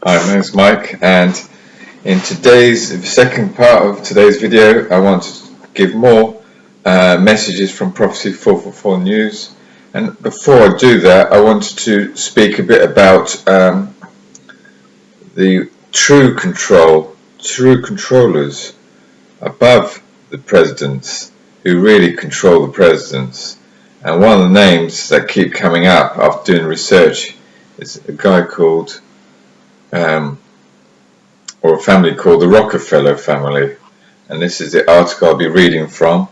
Hi, my name's Mike, and in today's second part of today's video, I want to give more messages from Prophecy 444 News. And before I do that, I wanted to speak a bit about the true controllers above the presidents, who really control the presidents. And one of the names that keep coming up after doing research is a guy called or a family called the Rockefeller family. And this is the article I'll be reading from.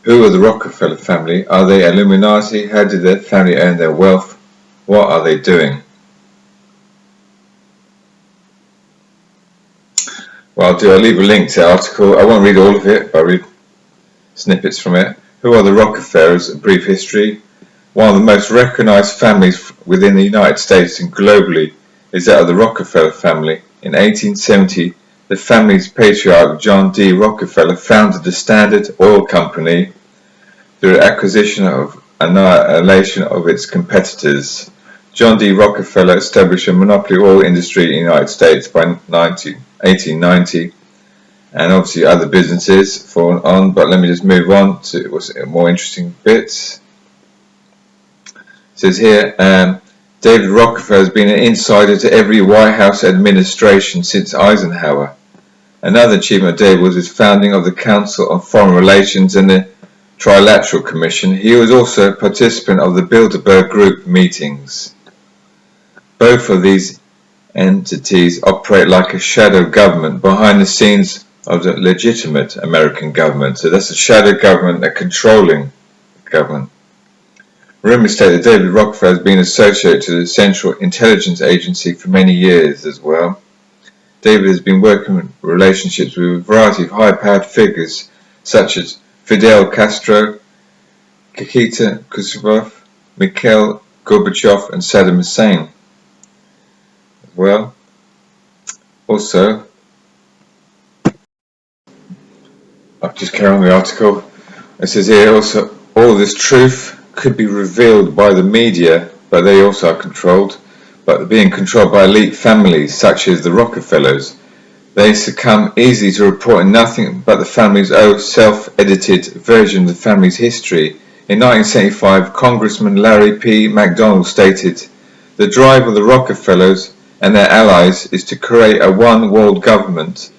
Who are the Rockefeller family? Are they Illuminati? How did their family earn their wealth? What are they doing? Well, I'll leave a link to the article. I won't read all of it, but I'll read snippets from it. Who are the Rockefellers? A brief history. One of the most recognized families within the United States and globally is that of the Rockefeller family. In 1870, the family's patriarch John D. Rockefeller founded the Standard Oil Company through the acquisition of annihilation of its competitors. John D. Rockefeller established a monopoly oil industry in the United States by 1890, and obviously other businesses followed on, but let me just move on to what's more interesting bits. It says here, David Rockefeller has been an insider to every White House administration since Eisenhower. Another achievement of David was his founding of the Council on Foreign Relations and the Trilateral Commission. He was also a participant of the Bilderberg Group meetings. Both of these entities operate like a shadow government behind the scenes of the legitimate American government. So that's a shadow government, a controlling government. Rumors state that David Rockefeller has been associated to the Central Intelligence Agency for many years as well. David has been working in relationships with a variety of high-powered figures such as Fidel Castro, Nikita Khrushchev, Mikhail Gorbachev and Saddam Hussein. Well, also, I'll just carry on the article. It says here also, all of this truth could be revealed by the media, but they also are controlled, but being controlled by elite families such as the Rockefellers. They succumb easily to reporting nothing but the family's own self-edited version of the family's history. In 1975, Congressman Larry P. McDonald stated, "The drive of the Rockefellers and their allies is to create a one-world government,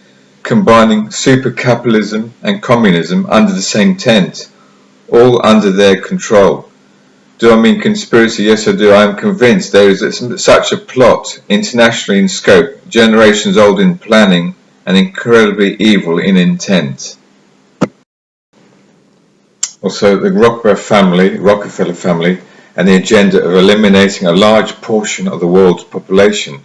combining super-capitalism and communism under the same tent, all under their control." Do I mean conspiracy? Yes, I do. I am convinced there is such a plot, internationally in scope, generations old in planning, and incredibly evil in intent. Also, the Rockefeller family, and the agenda of eliminating a large portion of the world's population.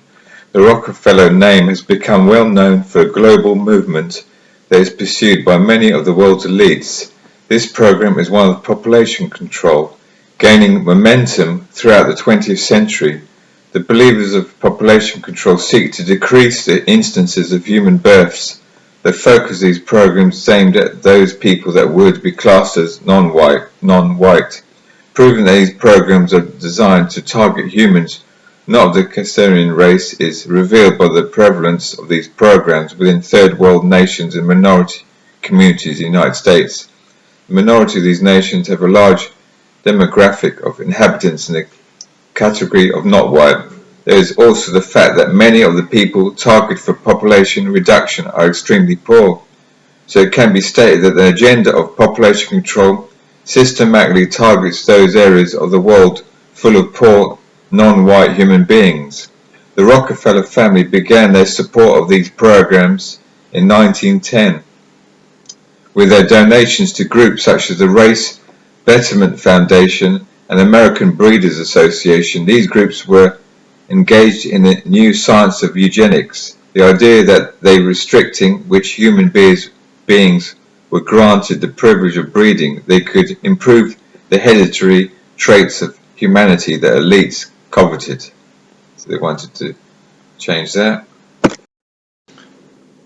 The Rockefeller name has become well known for a global movement that is pursued by many of the world's elites. This program is one of population control, gaining momentum throughout the 20th century. The believers of population control seek to decrease the instances of human births. The focus of these programs is aimed at those people that would be classed as non-white, proving that these programs are designed to target humans not of the Caucasian race is revealed by the prevalence of these programs within third world nations and minority communities in the United States. The minority of these nations have a large demographic of inhabitants in the category of not white. There is also the fact that many of the people targeted for population reduction are extremely poor. So it can be stated that the agenda of population control systematically targets those areas of the world full of poor, non-white human beings. The Rockefeller family began their support of these programs in 1910 with their donations to groups such as the Race Betterment Foundation and American Breeders Association. These groups were engaged in the new science of eugenics, the idea that they restricting which human beings were granted the privilege of breeding, they could improve the hereditary traits of humanity that elites coveted. So they wanted to change that.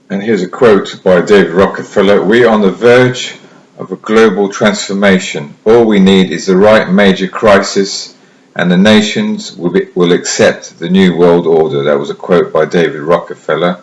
And here's a quote by David Rockefeller: "We are on the verge of a global transformation. All we need is the right major crisis and the nations will accept the new world order. That was a quote by David Rockefeller.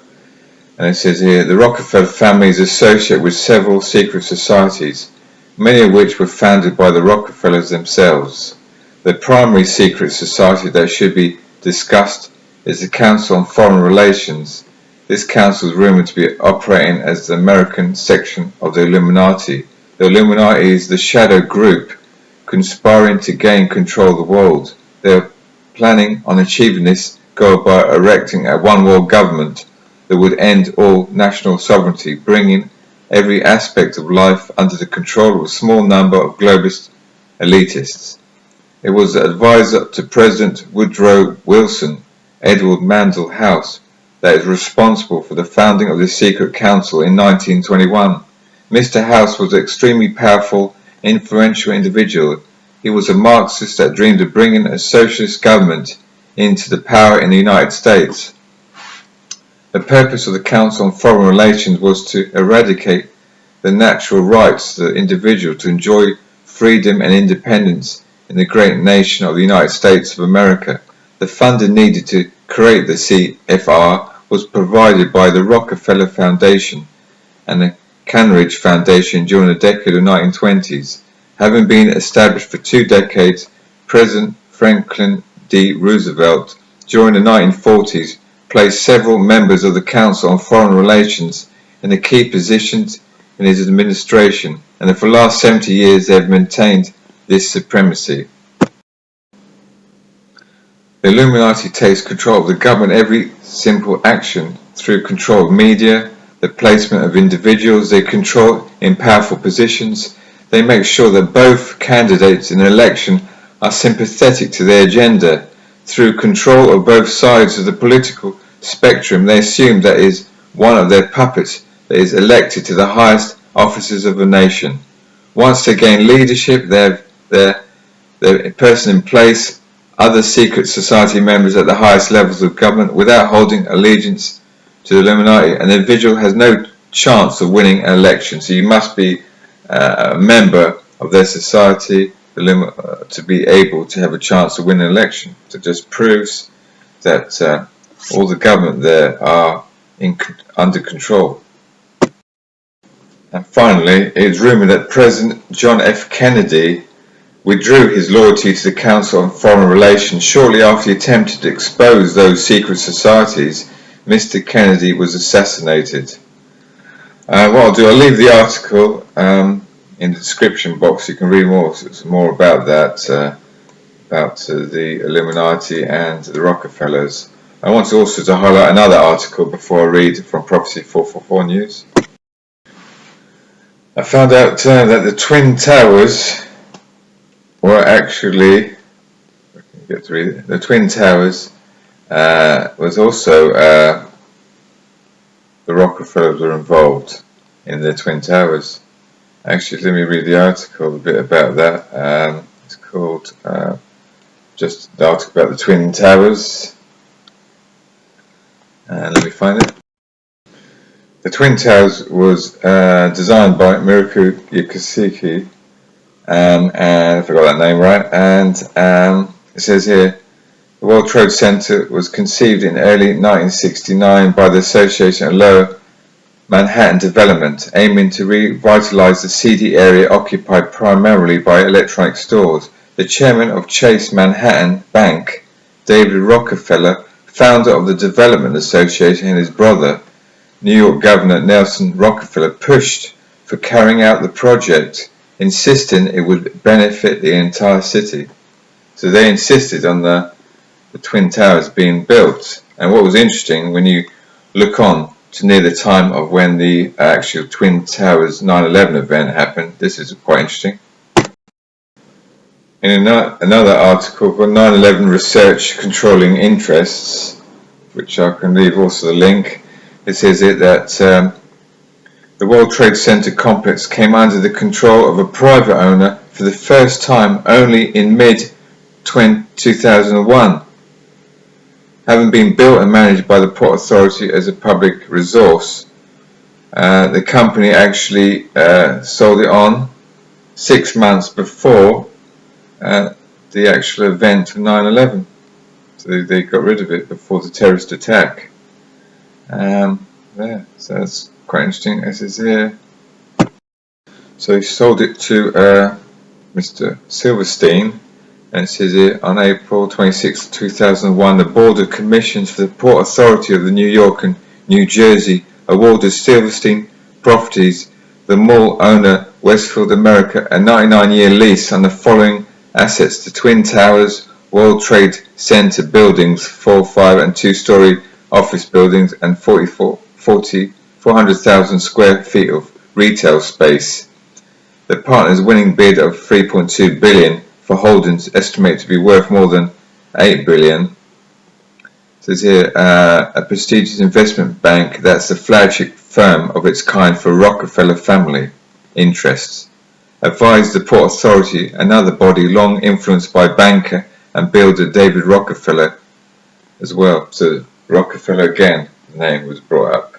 And it says here, the Rockefeller family is associated with several secret societies, many of which were founded by the Rockefellers themselves. The primary secret society that should be discussed is the Council on Foreign Relations. This council is rumored to be operating as the American section of the Illuminati. The Illuminati is the shadow group conspiring to gain control of the world. They are planning on achieving this goal by erecting a one world government that would end all national sovereignty, bringing every aspect of life under the control of a small number of globalist elitists. It was the advisor to President Woodrow Wilson, Edward Mandell House, that is responsible for the founding of the secret council in 1921. Mr. House was an extremely powerful, influential individual. He was a Marxist that dreamed of bringing a socialist government into the power in the United States. The purpose of the Council on Foreign Relations was to eradicate the natural rights of the individual to enjoy freedom and independence in the great nation of the United States of America. The funding needed to create the CFR was provided by the Rockefeller Foundation and the Carnegie Foundation during the decade of the 1920s. Having been established for 2 decades, President Franklin D. Roosevelt, during the 1940s, placed several members of the Council on Foreign Relations in the key positions in his administration, and for the last 70 years they have maintained this supremacy. The Illuminati takes control of the government every simple action through control of media, the placement of individuals they control in powerful positions. They make sure that both candidates in an election are sympathetic to their agenda. Through control of both sides of the political spectrum, they assume that is one of their puppets that is elected to the highest offices of the nation. Once they gain leadership, they have their person in place, other secret society members at the highest levels of government, without holding allegiance to the Illuminati. An individual has no chance of winning an election, so you must be a member of their society to be able to have a chance to win an election. So it just proves that all the government there are under control. And finally, it is rumoured that President John F. Kennedy withdrew his loyalty to the Council on Foreign Relations shortly after he attempted to expose those secret societies. Mr. Kennedy was assassinated. What I'll do, I'll leave the article in the description box. You can read more about that, about the Illuminati and the Rockefellers. I want also to highlight another article before I read from Prophecy 444 News. I found out that the Twin Towers were actually, the Twin Towers was also the Rockefellers were involved in the Twin Towers. Actually, let me read the article a bit about that. It's called just the article about the Twin Towers. Let me find it. The Twin Towers was designed by Miroku Yukiseki, and I forgot that name right. And it says here, the World Trade Center was conceived in early 1969 by the Association of Lower Manhattan Development, aiming to revitalize the seedy area occupied primarily by electronic stores. The chairman of Chase Manhattan Bank, David Rockefeller, founder of the Development Association, and his brother, New York Governor Nelson Rockefeller, pushed for carrying out the project, insisting it would benefit the entire city. So they insisted on the Twin Towers being built. And what was interesting, when you look on to near the time of when the actual Twin Towers 9/11 event happened, this is quite interesting. In another article for 9/11 Research Controlling Interests, which I can leave also the link, it says that the World Trade Center complex came under the control of a private owner for the first time only in mid-2001. Having been built and managed by the Port Authority as a public resource, the company actually sold it on 6 months before the actual event of 9/11. So they got rid of it before the terrorist attack. There, so that's quite interesting. As is here. So he sold it to Mr. Silverstein, and it says here, on April 26, 2001, the Board of Commissions for the Port Authority of the New York and New Jersey awarded Silverstein Properties, the mall owner, Westfield America, a 99-year lease on the following assets: the Twin Towers, World Trade Center buildings, 4, 5 and 2-story office buildings, and 400,000 square feet of retail space. The partner's winning bid of $3.2 billion for holdings estimated to be worth more than $8 billion. It says here, a prestigious investment bank that's the flagship firm of its kind for Rockefeller family interests, advised the Port Authority, another body long influenced by banker and builder David Rockefeller as well. So Rockefeller again, the name was brought up.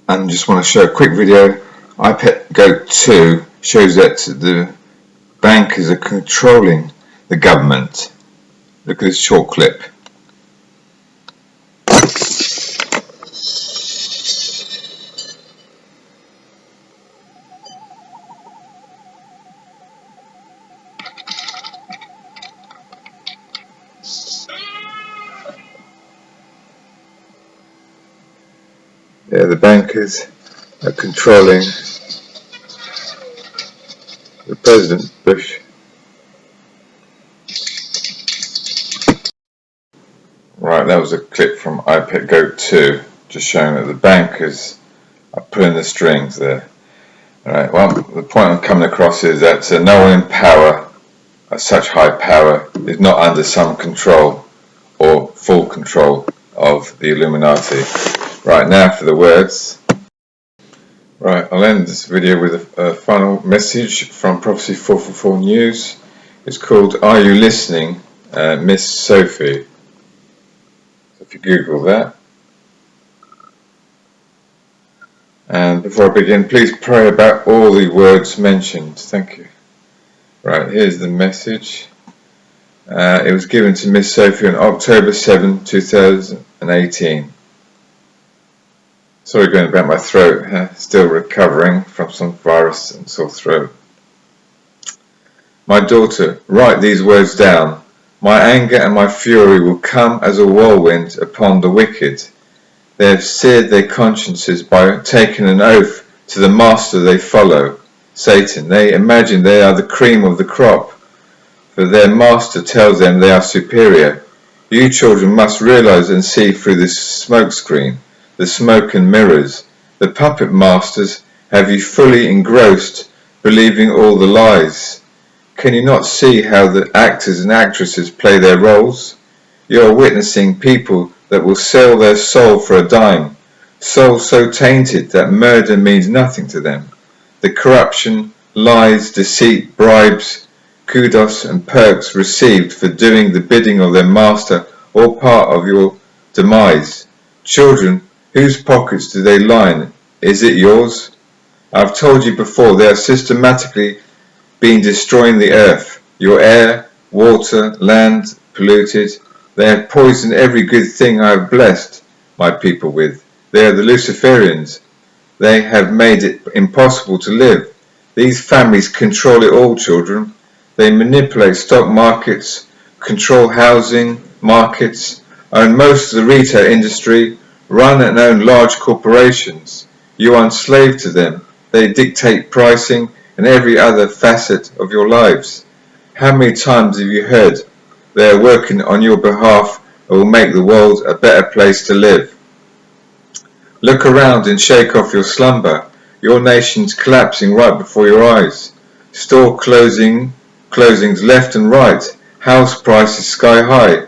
And just want to show a quick video. iPet Goat 2 shows that the bankers are controlling the government. Look at this short clip. Yeah, the bankers are controlling the President Bush. Right, that was a clip from iPet Goat 2, just showing that the bankers are pulling the strings there. Alright, well, the point I'm coming across is that no one in power, at such high power, is not under some control or full control of the Illuminati. Right, now for the words. Right, I'll end this video with a final message from Prophecy 444 News. It's called, Are You Listening, Miss Sophie? So if you Google that. And before I begin, please pray about all the words mentioned. Thank you. Right, here's the message. It was given to Miss Sophie on October 7, 2018. Sorry going about my throat, still recovering from some virus and sore throat. My daughter, write these words down. My anger and my fury will come as a whirlwind upon the wicked. They have seared their consciences by taking an oath to the master they follow, Satan. They imagine they are the cream of the crop, for their master tells them they are superior. You children must realize and see through this smokescreen, the smoke and mirrors. The puppet masters have you fully engrossed, believing all the lies. Can you not see how the actors and actresses play their roles? You are witnessing people that will sell their soul for a dime, souls so tainted that murder means nothing to them. The corruption, lies, deceit, bribes, kudos and perks received for doing the bidding of their master, all part of your demise. Children, whose pockets do they line? Is it yours? I've told you before, they are systematically being destroying the earth, your air, water, land, polluted. They have poisoned every good thing I have blessed my people with. They are the Luciferians. They have made it impossible to live. These families control it all, children. They manipulate stock markets, control housing markets, own most of the retail industry, run and own large corporations. You are enslaved to them. They dictate pricing and every other facet of your lives. How many times have you heard they are working on your behalf and will make the world a better place to live? Look around and shake off your slumber. Your nation's collapsing right before your eyes. Store closings left and right. House prices sky high.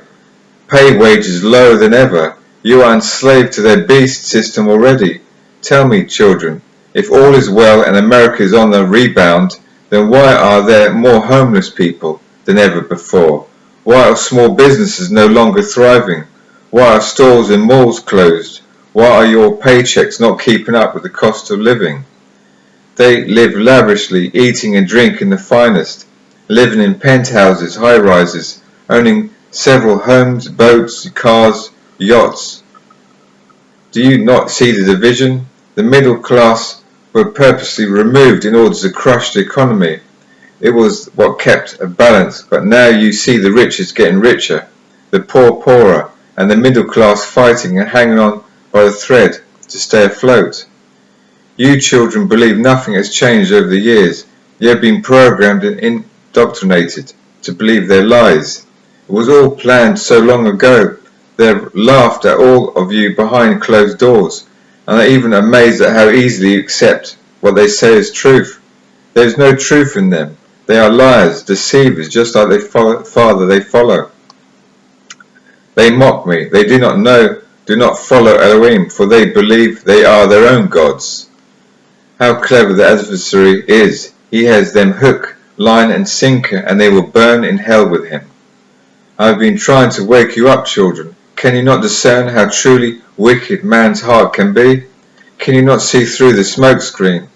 Pay wages lower than ever. You are enslaved to their beast system already. Tell me, children, if all is well and America is on the rebound, then why are there more homeless people than ever before? Why are small businesses no longer thriving? Why are stores and malls closed? Why are your paychecks not keeping up with the cost of living? They live lavishly, eating and drinking the finest. living in penthouses, high-rises, owning several homes, boats, cars, yachts. Do you not see the division? The middle class were purposely removed in order to crush the economy. It was what kept a balance, but now you see the richest getting richer, the poor poorer, and the middle class fighting and hanging on by the thread to stay afloat. You children believe nothing has changed over the years. You have been programmed and indoctrinated to believe their lies. It was all planned so long ago. They have laughed at all of you behind closed doors, and are even amazed at how easily you accept what they say is truth. There is no truth in them. They are liars, deceivers, just like the Father they follow. They mock me. They do not follow Elohim, for they believe they are their own gods. How clever the adversary is. He has them hook, line and sinker, and they will burn in hell with him. I have been trying to wake you up, children. Can you not discern how truly wicked man's heart can be? Can you not see through the smoke screen?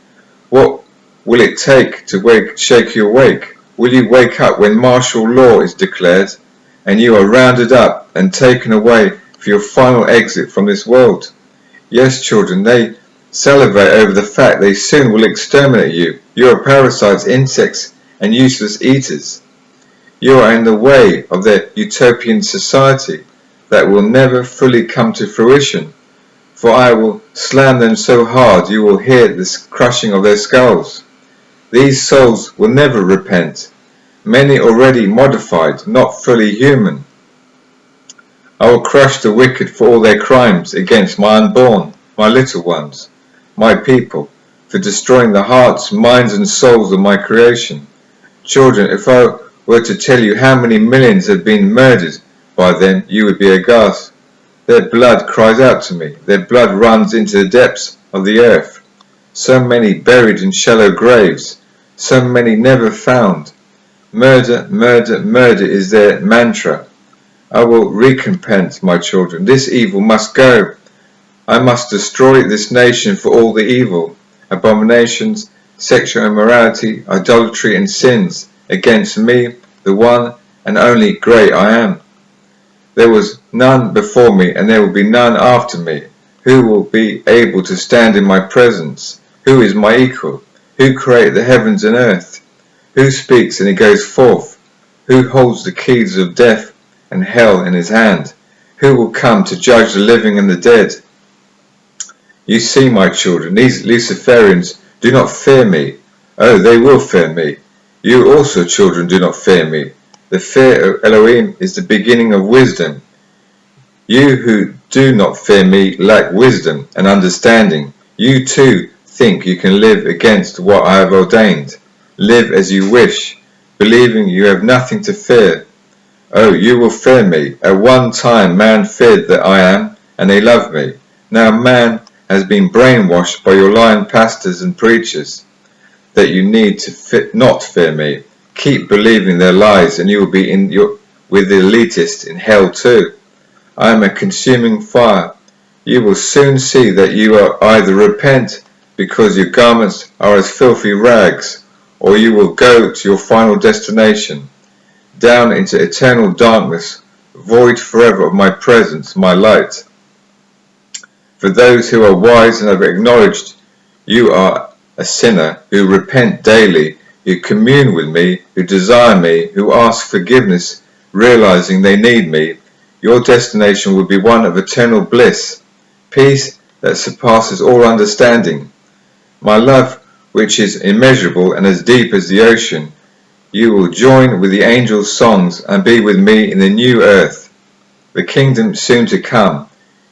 What will it take to shake you awake? Will you wake up when martial law is declared, and you are rounded up and taken away for your final exit from this world? Yes, children, they salivate over the fact they soon will exterminate you. You are parasites, insects, and useless eaters. You are in the way of their utopian society that will never fully come to fruition, for I will slam them so hard you will hear the crushing of their skulls. These souls will never repent, many already modified, not fully human. I will crush the wicked for all their crimes against my unborn, my little ones, my people, for destroying the hearts, minds and souls of my creation. Children, if I were to tell you how many millions have been murdered by them, you would be aghast. Their blood cries out to me. Their blood runs into the depths of the earth. So many buried in shallow graves. So many never found. Murder, murder, murder is their mantra. I will recompense my children. This evil must go. I must destroy this nation for all the evil, abominations, sexual immorality, idolatry and sins against me, the one and only great I am. There was none before me, and there will be none after me. Who will be able to stand in my presence? Who is my equal? Who created the heavens and earth? Who speaks and it goes forth? Who holds the keys of death and hell in his hand? Who will come to judge the living and the dead? You see, my children, these Luciferians do not fear me. Oh, they will fear me. You also, children, do not fear me. The fear of Elohim is the beginning of wisdom. You who do not fear me lack wisdom and understanding. You too think you can live against what I have ordained. Live as you wish, believing you have nothing to fear. Oh, you will fear me. At one time man feared that I am, and they love me. Now man has been brainwashed by your lying pastors and preachers that you need to not fear me. Keep believing their lies, and you will be with the elitists in hell too. I am a consuming fire. You will soon see that you are either repent because your garments are as filthy rags, or you will go to your final destination, down into eternal darkness, void forever of my presence, my light. For those who are wise and have acknowledged you are a sinner, who repent daily, who commune with me, who desire me, who ask forgiveness, realizing they need me, your destination will be one of eternal bliss, peace that surpasses all understanding. My love, which is immeasurable and as deep as the ocean, you will join with the angels' songs and be with me in the new earth, the kingdom soon to come.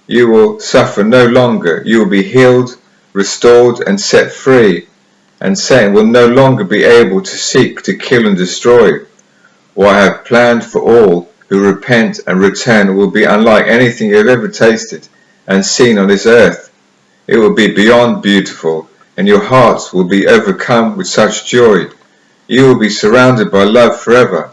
You will suffer no longer. You will be healed, restored and set free, and Satan will no longer be able to seek to kill and destroy. What I have planned for all who repent and return will be unlike anything you have ever tasted and seen on this earth. It will be beyond beautiful, and your hearts will be overcome with such joy. You will be surrounded by love forever.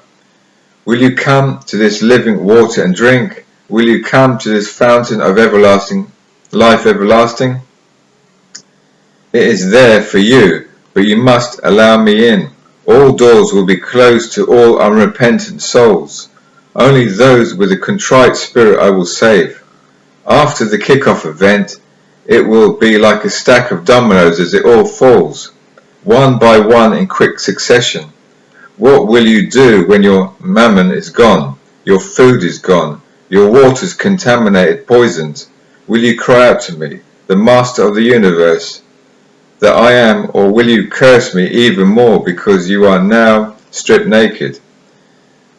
Will you come to this living water and drink? Will you come to this fountain of everlasting life everlasting? It is there for you, but you must allow me in. All doors will be closed to all unrepentant souls. Only those with a contrite spirit I will save. After the kick-off event, it will be like a stack of dominoes as it all falls, one by one in quick succession. What will you do when your mammon is gone, your food is gone, your water's contaminated, poisoned? Will you cry out to me, the Master of the universe, that I am, or will you curse me even more because you are now stripped naked?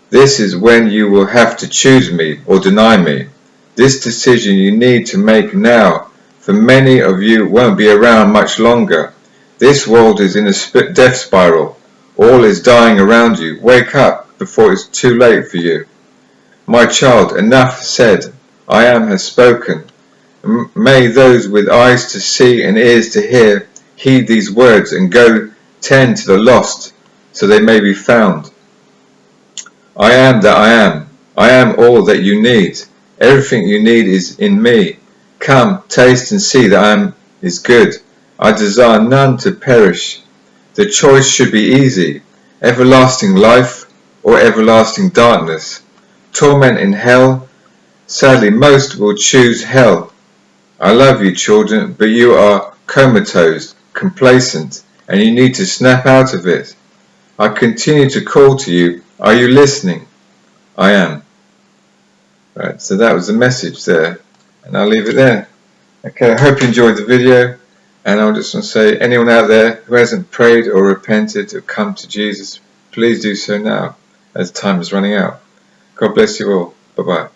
This is when you will have to choose me or deny me. This decision you need to make now, for many of you won't be around much longer. This world is in a death spiral. All is dying around you. Wake up before it's too late for you. My child, enough said. I am has spoken. May those with eyes to see and ears to hear heed these words and go tend to the lost so they may be found. I am that I am. I am all that you need. Everything you need is in me. Come, taste and see that I am is good. I desire none to perish. The choice should be easy. Everlasting life or everlasting darkness. Torment in hell. Sadly, most will choose hell. I love you, children, but you are comatose, complacent, and you need to snap out of it. I continue to call to you. Are you listening? I am. Right, so that was the message there, and I'll leave it there. Okay, I hope you enjoyed the video, and I just want to say, anyone out there who hasn't prayed or repented or come to Jesus, please do so now, as time is running out. God bless you all. Bye-bye.